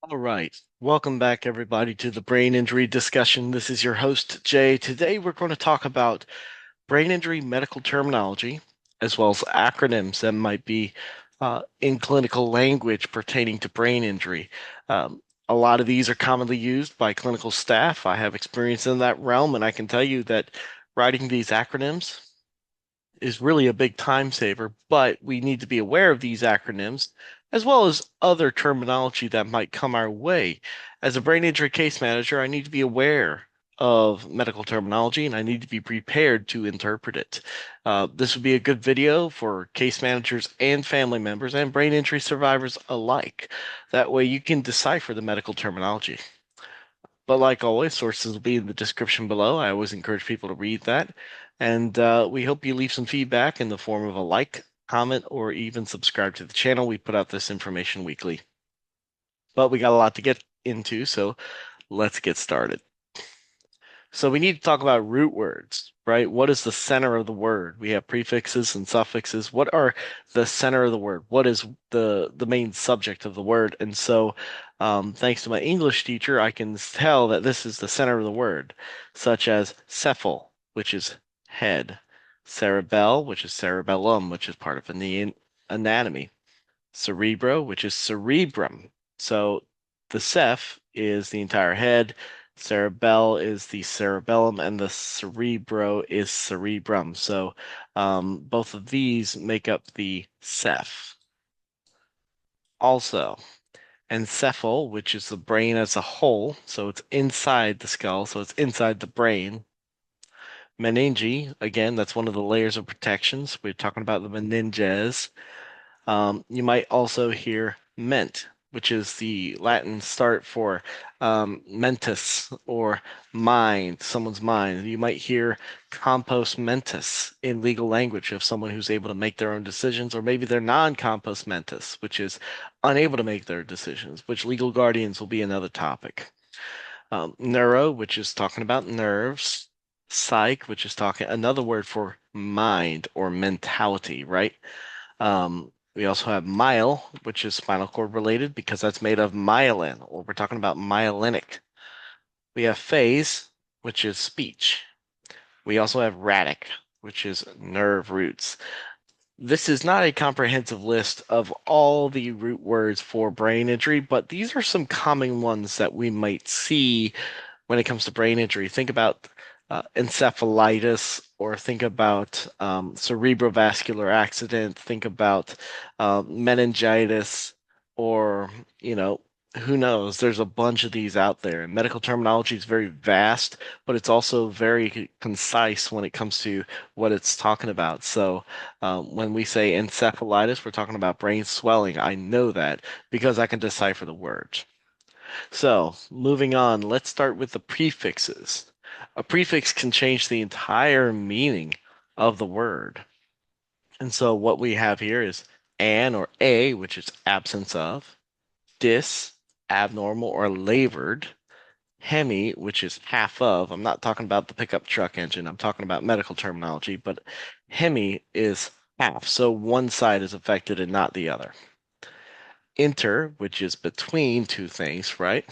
All right. Welcome back, everybody, to the brain injury discussion. This is your host, Jay. Today, we're going to talk about brain injury medical terminology, as well as acronyms that might be in clinical language pertaining to brain injury. A lot of these are commonly used by clinical staff. I have experience in that realm, and I can tell you that writing these acronyms is really a big time saver, but we need to be aware of these acronyms as well as other terminology that might come our way. As a brain injury case manager, I need to be aware of medical terminology and I need to be prepared to interpret it. This would be a good video for case managers and family members and brain injury survivors alike. That way you can decipher the medical terminology. But like always, sources will be in the description below. I always encourage people to read that. And we hope you leave some feedback in the form of a like, comment, or even subscribe to the channel. We put out this information weekly. But we got a lot to get into, so let's get started. So we need to talk about root words, right? What is the center of the word? We have prefixes and suffixes. What are the center of the word? What is the main subject of the word? And so, thanks to my English teacher, I can tell that this is the center of the word, such as cephal, which is head, cerebell, which is cerebellum, which is part of the anatomy, cerebro, which is cerebrum. So the ceph is the entire head, cerebell is the cerebellum, and the cerebro is cerebrum. So both of these make up the ceph. Also, encephal, which is the brain as a whole, so it's inside the skull, so it's inside the brain. Meninge, again, that's one of the layers of protections. We're talking about the meninges. You might also hear ment, which is the Latin start for mentis or mind, someone's mind. You might hear compos mentis in legal language of someone who's able to make their own decisions, or maybe they're non-compos mentis, which is unable to make their decisions, which legal guardians will be another topic. Neuro, which is talking about nerves. Psych, which is talking another word for mind or mentality, right? We also have myle, which is spinal cord related because that's made of myelin, or we're talking about myelinic. We have phase, which is speech. We also have radic, which is nerve roots. This is not a comprehensive list of all the root words for brain injury, but these are some common ones that we might see when it comes to brain injury. Think about encephalitis, or think about cerebrovascular accident, think about meningitis, or, you know, who knows? There's a bunch of these out there. And medical terminology is very vast, but it's also very concise when it comes to what it's talking about. So when we say encephalitis, we're talking about brain swelling. I know that because I can decipher the words. So, moving on, let's start with the prefixes. A prefix can change the entire meaning of the word. And so, what we have here is an or a, which is absence of, dis, abnormal or labored, hemi, which is half of. I'm not talking about the pickup truck engine, I'm talking about medical terminology, but hemi is half. So, one side is affected and not the other. Inter, which is between two things, right?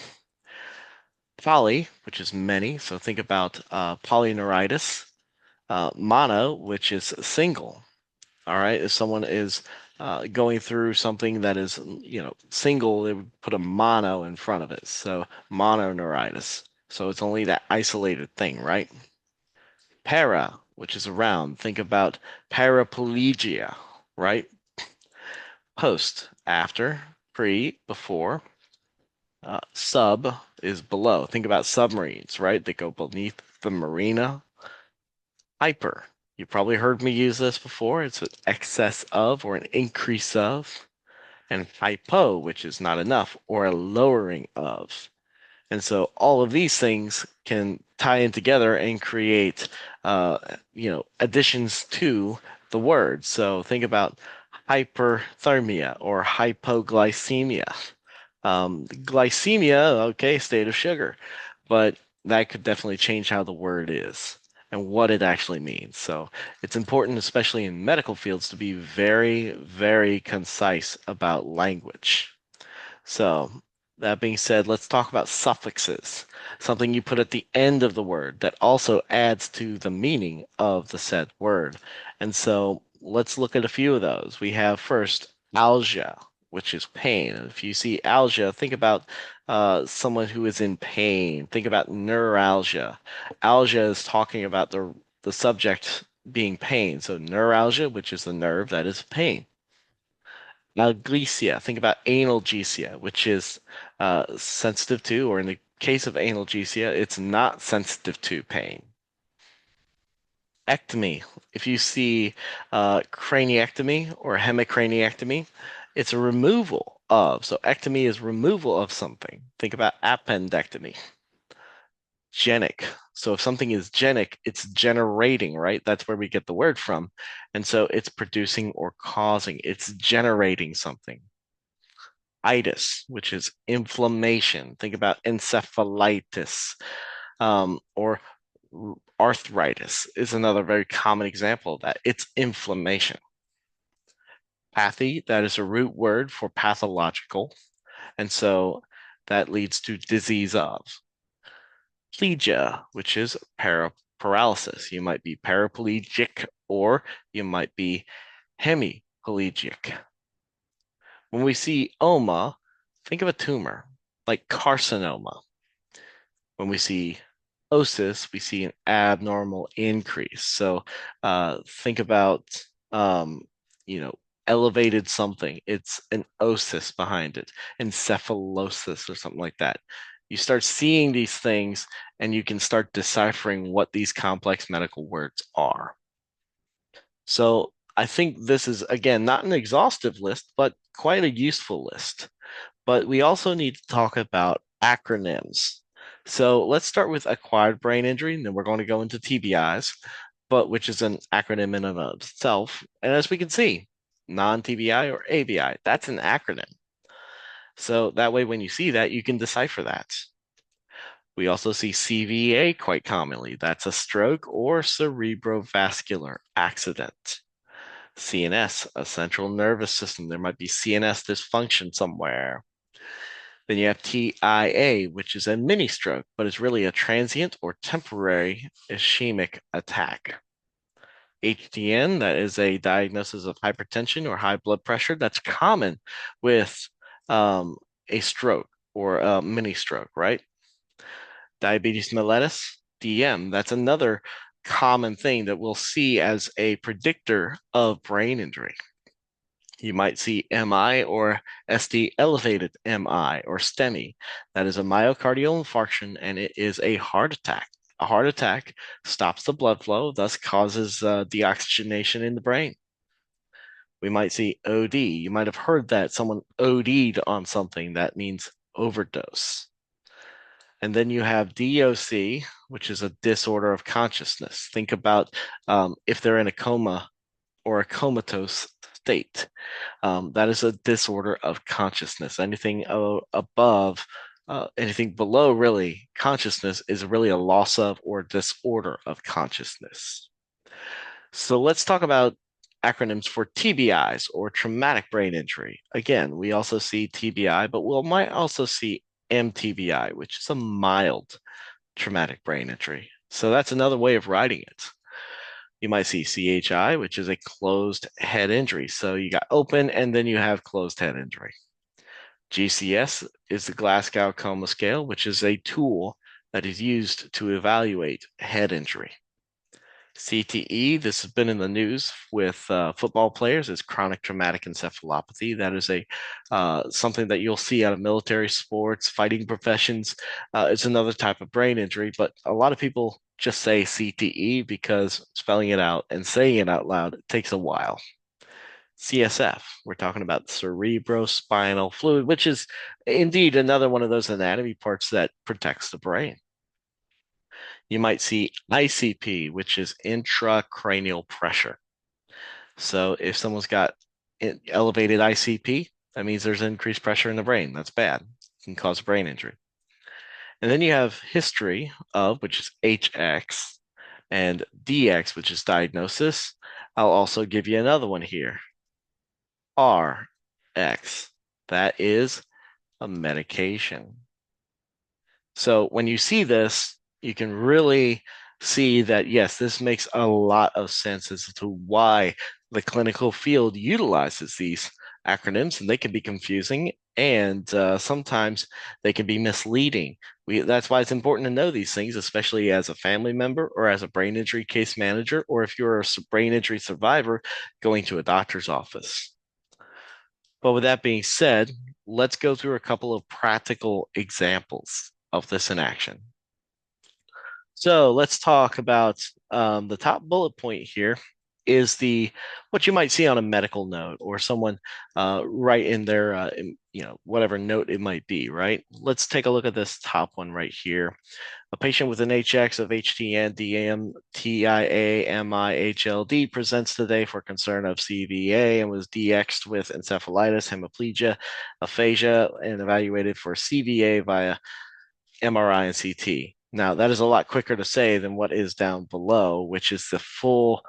Poly, which is many, so think about polyneuritis. Mono, which is single. All right, if someone is going through something that is, single, they would put a mono in front of it. So mononeuritis. So it's only that isolated thing, right? Para, which is around. Think about paraplegia, right? Post, after, pre, before. Sub is below. Think about submarines, right? They go beneath the marina. Hyper. You probably heard me use this before. It's an excess of or an increase of. And hypo, which is not enough or a lowering of. And so all of these things can tie in together and create, additions to the word. So think about hyperthermia or hypoglycemia. Glycemia, okay, state of sugar, but that could definitely change how the word is and what it actually means. So it's important, especially in medical fields, to be very, very concise about language. So That being said, let's talk about suffixes, something you put at the end of the word that also adds to the meaning of the said word. And so let's look at a few of those. We have first algia, which is pain. And if you see algia, think about someone who is in pain. Think about neuralgia. Algia is talking about the subject being pain. So neuralgia, which is the nerve that is pain. Analgesia. Think about analgesia, which is sensitive to, or in the case of analgesia, it's not sensitive to pain. Ectomy. If you see craniectomy or hemicraniectomy, it's a removal of. So ectomy is removal of something. Think about appendectomy. Genic. So if something is genic, it's generating, right? That's where we get the word from. And so it's producing or causing, it's generating something. Itis, which is inflammation. Think about encephalitis, or arthritis is another very common example of that. It's inflammation. Pathy, that is a root word for pathological, and so that leads to disease of. Plegia, which is paralysis. You might be paraplegic or you might be hemiplegic. When we see oma, think of a tumor like carcinoma. When we see osis, we see an abnormal increase. So think about, um, you know, elevated something. It's an osis behind it, encephalosis or something like that. You start seeing these things and you can start deciphering what these complex medical words are. So I think this is, again, not an exhaustive list, but quite a useful list. But we also need to talk about acronyms. So let's start with acquired brain injury, and then we're going to go into TBIs, but which is an acronym in and of itself. And as we can see, non-TBI or ABI, that's an acronym. So that way, when you see that, you can decipher that. We also see CVA quite commonly. That's a stroke or cerebrovascular accident. CNS, a central nervous system. There might be CNS dysfunction somewhere. Then you have TIA, which is a mini stroke, but is really a transient or temporary ischemic attack. HDN, that is a diagnosis of hypertension or high blood pressure. That's common with um, a stroke or a mini stroke, right? Diabetes mellitus, DM, that's another common thing that we'll see as a predictor of brain injury. You might see MI or ST elevated MI or STEMI. That is a myocardial infarction and it is a heart attack. A heart attack stops the blood flow, thus causes deoxygenation in the brain. We might see OD. You might have heard that someone OD'd on something. That means overdose. And then you have DOC, which is a disorder of consciousness. Think about if they're in a coma or a comatose state. That is a disorder of consciousness. Anything above, anything below really consciousness is really a loss of or disorder of consciousness. So let's talk about acronyms for TBIs or traumatic brain injury. Again, we also see TBI, but we might also see MTBI, which is a mild traumatic brain injury. So that's another way of writing it. You might see CHI, which is a closed head injury. So you got open and then you have closed head injury. GCS is the Glasgow Coma Scale, which is a tool that is used to evaluate head injury. CTE, this has been in the news with football players, is chronic traumatic encephalopathy. That is a something that you'll see out of military sports, fighting professions. It's another type of brain injury, but a lot of people just say CTE because spelling it out and saying it out loud takes a while. CSF, we're talking about cerebrospinal fluid, which is indeed another one of those anatomy parts that protects the brain. You might see ICP, which is intracranial pressure. So if someone's got elevated ICP, that means there's increased pressure in the brain. That's bad. It can cause brain injury. And then you have history of, which is HX, and DX, which is diagnosis. I'll also give you another one here. RX. That is a medication. So when you see this, you can really see that, yes, this makes a lot of sense as to why the clinical field utilizes these acronyms, and they can be confusing and sometimes they can be misleading. That's why it's important to know these things, especially as a family member or as a brain injury case manager, or if you're a brain injury survivor going to a doctor's office. But with that being said, let's go through a couple of practical examples of this in action. So let's talk about the top bullet point here is the what you might see on a medical note or someone write in their whatever note it might be, right? Let's take a look at this top one right here. A patient with an HX of HTN DM TIA presents today for concern of CVA and was DX'd with encephalitis, hemiplegia, aphasia, and evaluated for CVA via MRI and CT. Now, that is a lot quicker to say than what is down below, which is the full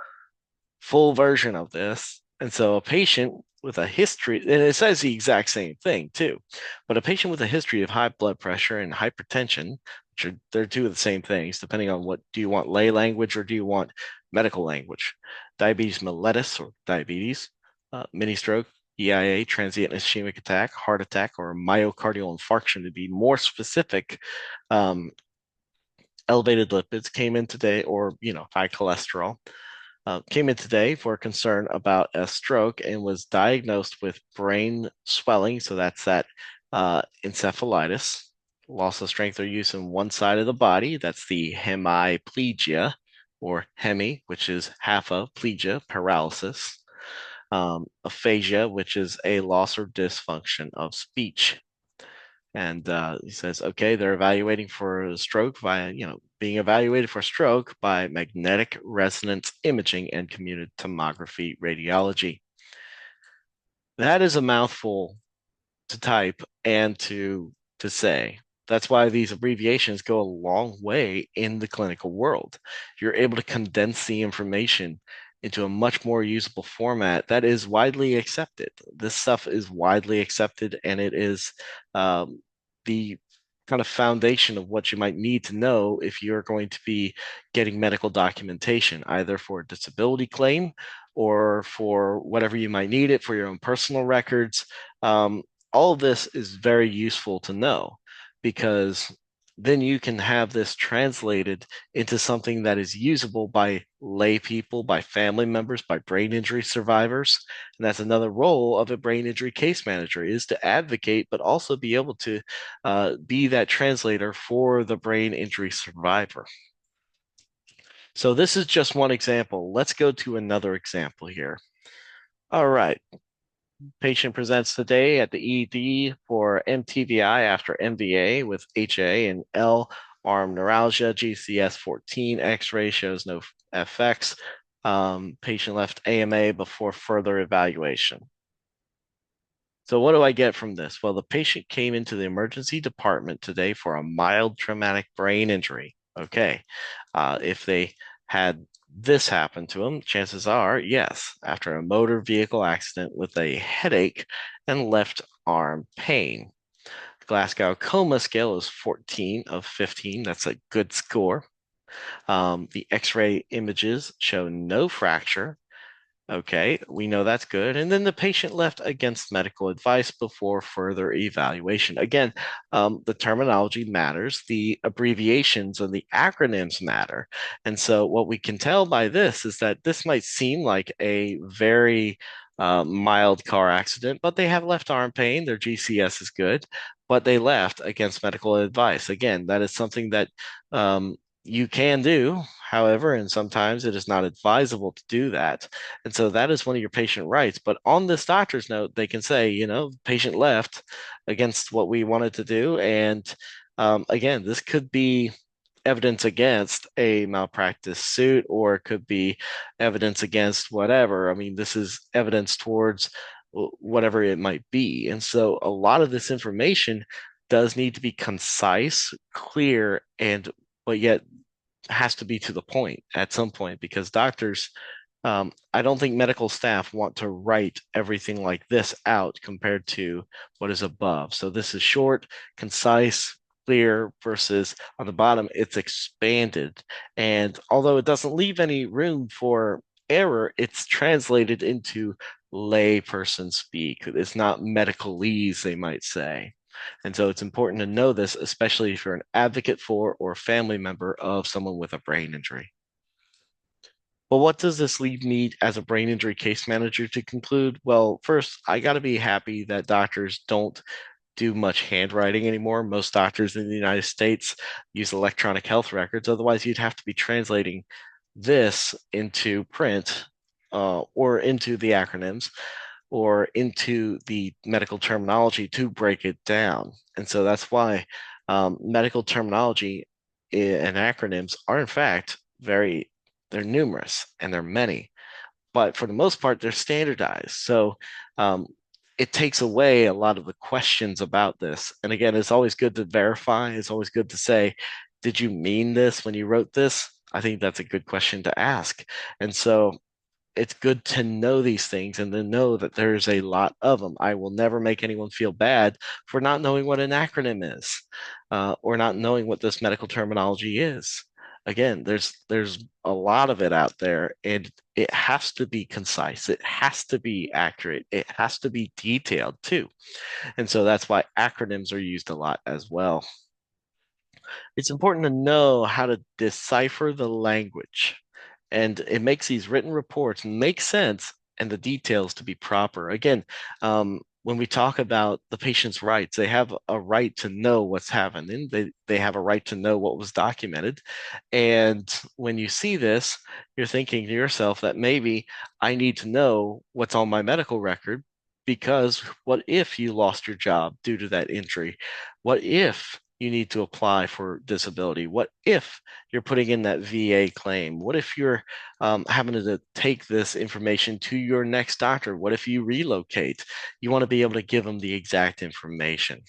version of this. And so a patient with a history, and it says the exact same thing too, but a patient with a history of high blood pressure and hypertension, which are they're two of the same things, depending on what do you want lay language or do you want medical language? Diabetes mellitus or diabetes, mini stroke, EIA, transient ischemic attack, heart attack, or myocardial infarction to be more specific. Um, Elevated lipids came in today, or high cholesterol came in today for concern about a stroke and was diagnosed with brain swelling. So that's that encephalitis, loss of strength or use in one side of the body. That's the hemiplegia or hemi, which is half of plegia, paralysis. Aphasia, which is a loss or dysfunction of speech. And he says, okay, they're evaluating for a stroke via, being evaluated for stroke by magnetic resonance imaging and computed tomography radiology. That is a mouthful to type and to say. That's why these abbreviations go a long way in the clinical world. You're able to condense the information into a much more usable format that is widely accepted. This stuff is widely accepted, and it is the kind of foundation of what you might need to know if you're going to be getting medical documentation, either for a disability claim or for whatever you might need it for your own personal records. All of this is very useful to know because then you can have this translated into something that is usable by lay people, by family members, by brain injury survivors. And that's another role of a brain injury case manager is to advocate, but also be able to be that translator for the brain injury survivor. So this is just one example. Let's go to another example here. All right. Patient presents today at the ED for MTVI after MVA with HA and L arm neuralgia, GCS 14, X-ray shows no FX. Patient left AMA before further evaluation. So what do I get from this? Well, the patient came into the emergency department today for a mild traumatic brain injury. Okay. If they had this happen to them, chances are, yes, after a motor vehicle accident with a headache and left arm pain. Glasgow Coma scale is 14 of 15. That's a good score. The X-ray images show no fracture. Okay, we know that's good. And then the patient left against medical advice before further evaluation. Again, the terminology matters, the abbreviations and the acronyms matter. And so, what we can tell by this is that this might seem like a very mild car accident, but they have left arm pain. Their GCS is good, but they left against medical advice. Again, that is something that you can do. However, and sometimes it is not advisable to do that. And so that is one of your patient rights. But on this doctor's note, they can say, patient left against what we wanted to do. And again, this could be evidence against a malpractice suit, or it could be evidence against whatever. I mean, this is evidence towards whatever it might be. And so a lot of this information does need to be concise, clear, and but yet has to be to the point at some point because doctors I don't think medical staff want to write everything like this out compared to what is above. So this is short, concise, clear versus on the bottom, it's expanded. And although it doesn't leave any room for error, it's translated into layperson speak. It's not medicalese, they might say. And so it's important to know this, especially if you're an advocate for or family member of someone with a brain injury. Well, what does this leave me as a brain injury case manager to conclude? Well, first, I got to be happy that doctors don't do much handwriting anymore. Most doctors in the United States use electronic health records. Otherwise, you'd have to be translating this into print or into the acronyms or into the medical terminology to break it down. And so that's why medical terminology and acronyms are, in fact, they're numerous and they're many, but for the most part, they're standardized. So um, it takes away a lot of the questions about this. And again, it's always good to verify. It's always good to say, did you mean this when you wrote this? I think that's a good question to ask. And so it's good to know these things and to know that there's a lot of them. I will never make anyone feel bad for not knowing what an acronym is or not knowing what this medical terminology is. Again, there's a lot of it out there, and it has to be concise. It has to be accurate. It has to be detailed too. And so that's why acronyms are used a lot as well. It's important to know how to decipher the language, and it makes these written reports make sense and the details to be proper. Again, when we talk about the patient's rights, they have a right to know what's happening. They have a right to know what was documented. And when you see this, you're thinking to yourself that maybe I need to know what's on my medical record because what if you lost your job due to that injury? What if you need to apply for disability? What if you're putting in that VA claim? What if you're having to take this information to your next doctor? What if you relocate? You want to be able to give them the exact information.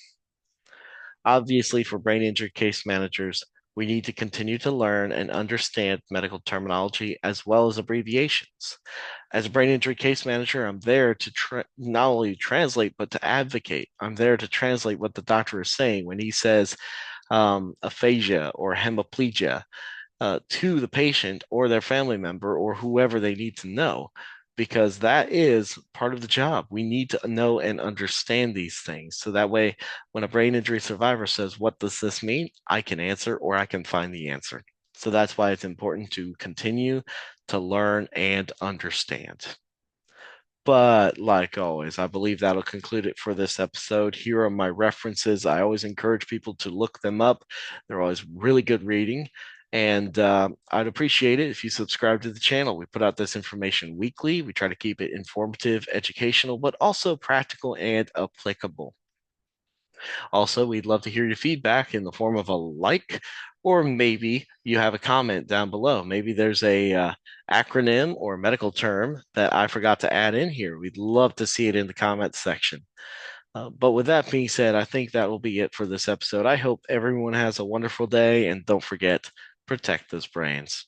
Obviously, for brain injury case managers, we need to continue to learn and understand medical terminology as well as abbreviations. As a brain injury case manager, I'm there to not only translate, but to advocate. I'm there to translate what the doctor is saying when he says aphasia or hemiplegia to the patient or their family member or whoever they need to know, because that is part of the job. We need to know and understand these things. So that way, when a brain injury survivor says, what does this mean? I can answer or I can find the answer. So that's why it's important to continue to learn and understand. But like always, I believe that'll conclude it for this episode. Here are my references. I always encourage people to look them up. They're always really good reading. And I'd appreciate it if you subscribe to the channel. We put out this information weekly. We try to keep it informative, educational, but also practical and applicable. Also, we'd love to hear your feedback in the form of a like, or maybe you have a comment down below. Maybe there's a acronym or medical term that I forgot to add in here. We'd love to see it in the comments section. But with that being said, I think that will be it for this episode. I hope everyone has a wonderful day, and don't forget, protect those brains.